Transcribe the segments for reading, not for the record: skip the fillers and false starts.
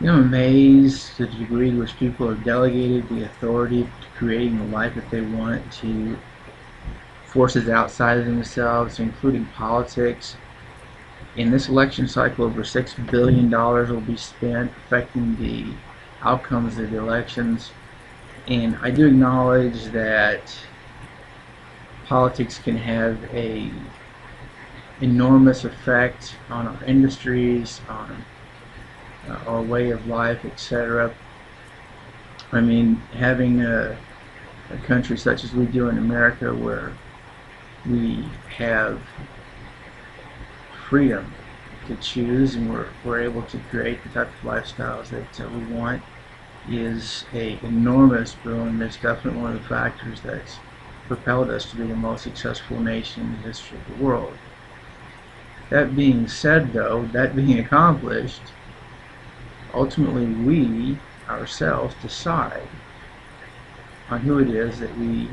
I'm amazed the degree to which people have delegated the authority to creating the life that they want to forces outside of themselves, including politics. In this election cycle, over $6 billion will be spent affecting the outcomes of the elections. And I do acknowledge that politics can have a enormous effect on our industries, on our way of life, etc. I mean, having a country such as we do in America, where we have freedom to choose and we're able to create the type of lifestyles that we want, is a enormous boon. It's definitely one of the factors that's propelled us to be the most successful nation in the history of the world. That being said, though, that being accomplished, ultimately we ourselves decide on who it is that we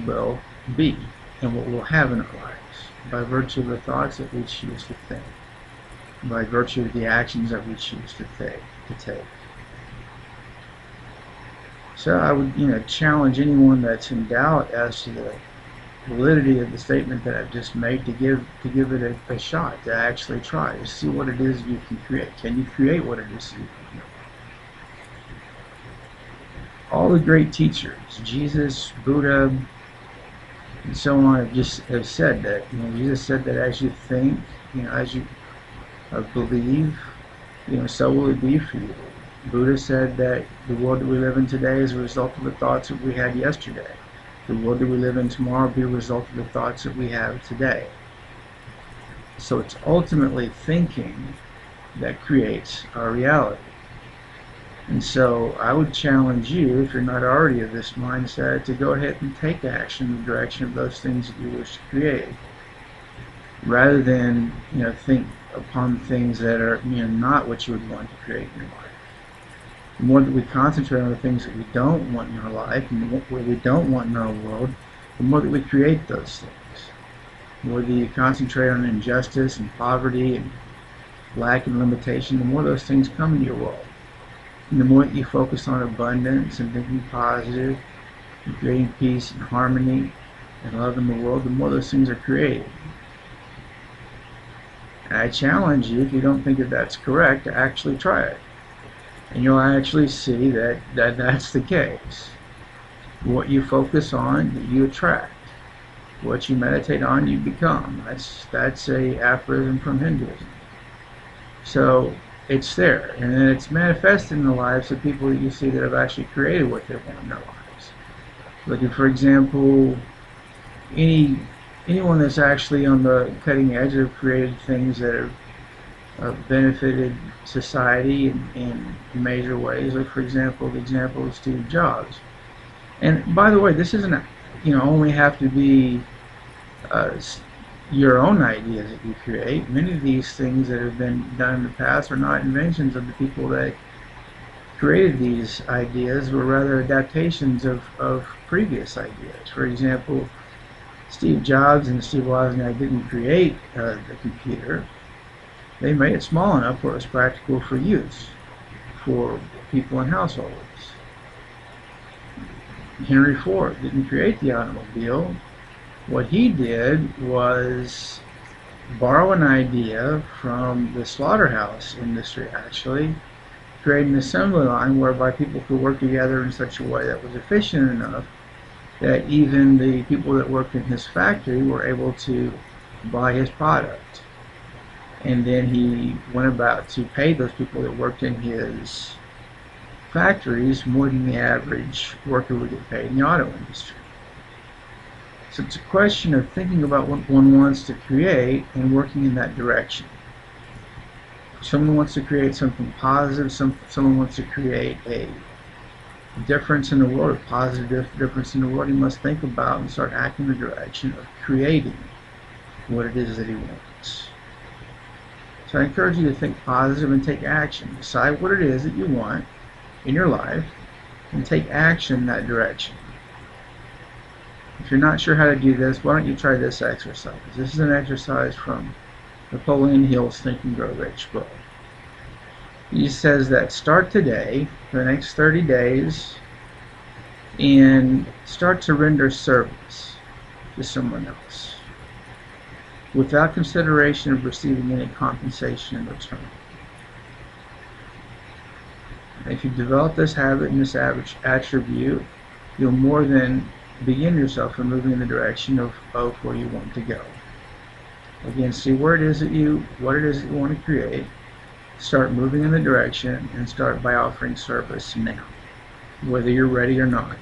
will be and what we'll have in our lives by virtue of the thoughts that we choose to think, by virtue of the actions that we choose to take. So I would, challenge anyone that's in doubt as to the validity of the statement that I've just made to give it a shot, to actually try to see what it is you can create. Can you create what it is you can create? All the great teachers, Jesus, Buddha, and so on, have said that. Jesus said that as you think, as you believe, so will it be for you. Buddha said that the world that we live in today is a result of the thoughts that we had yesterday. The world that we live in tomorrow will be a result of the thoughts that we have today. So it's ultimately thinking that creates our reality. And so I would challenge you, if you're not already of this mindset, to go ahead and take action in the direction of those things that you wish to create, rather than think upon things that are not what you would want to create in your life. The more that we concentrate on the things that we don't want in our life and what we don't want in our world, the more that we create those things. The more that you concentrate on injustice and poverty and lack and limitation, the more those things come into your world. And the more that you focus on abundance and thinking positive and creating peace and harmony and love in the world, the more those things are created. And I challenge you, if you don't think that that's correct, to actually try it. And you'll actually see that that's the case. What you focus on, you attract. What you meditate on, you become. That's a aphorism from Hinduism. So it's there, and then it's manifested in the lives of people that you see that have actually created what they want in their lives. Looking, for example, anyone that's actually on the cutting edge have created things that have benefited society in major ways. Like, for example, the example of Steve Jobs. And by the way, this isn't only have to be your own ideas that you create. Many of these things that have been done in the past are not inventions of the people that created these ideas, but rather adaptations of previous ideas. For example, Steve Jobs and Steve Wozniak didn't create the computer. They made it small enough where it was practical for use for people in households. Henry Ford didn't create the automobile. What he did was borrow an idea from the slaughterhouse industry, actually, create an assembly line whereby people could work together in such a way that was efficient enough that even the people that worked in his factory were able to buy his product. And then he went about to pay those people that worked in his factories more than the average worker would get paid in the auto industry. So it's a question of thinking about what one wants to create and working in that direction. Someone wants to create something positive, someone wants to create a difference in the world, a positive difference in the world. He must think about and start acting in the direction of creating what it is that he wants. So I encourage you to think positive and take action. Decide what it is that you want in your life and take action in that direction. If you're not sure how to do this, why don't you try this exercise? This is an exercise from Napoleon Hill's Think and Grow Rich book. He says that start today for the next 30 days and start to render service to someone else without consideration of receiving any compensation in return. If you develop this habit and this attribute, you'll more than begin yourself in moving in the direction of where you want to go. Again, see what it is that you want to create. Start moving in the direction and start by offering service now, whether you're ready or not.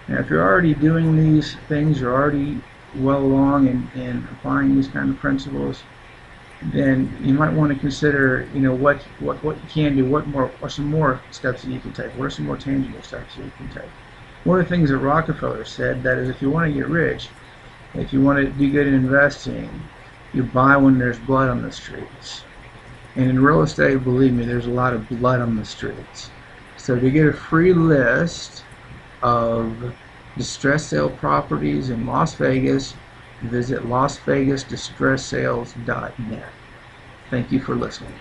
Now, if you're already doing these things, you're already well along in applying these kind of principles, then you might want to consider, what you can do, what are some more steps that you can take, what are some more tangible steps that you can take. One of the things that Rockefeller said, that is, if you want to get rich, if you want to do good in investing, you buy when there's blood on the streets. And in real estate, believe me, there's a lot of blood on the streets. So to get a free list of distressed sale properties in Las Vegas, visit LasVegasDistressSales.net. Thank you for listening.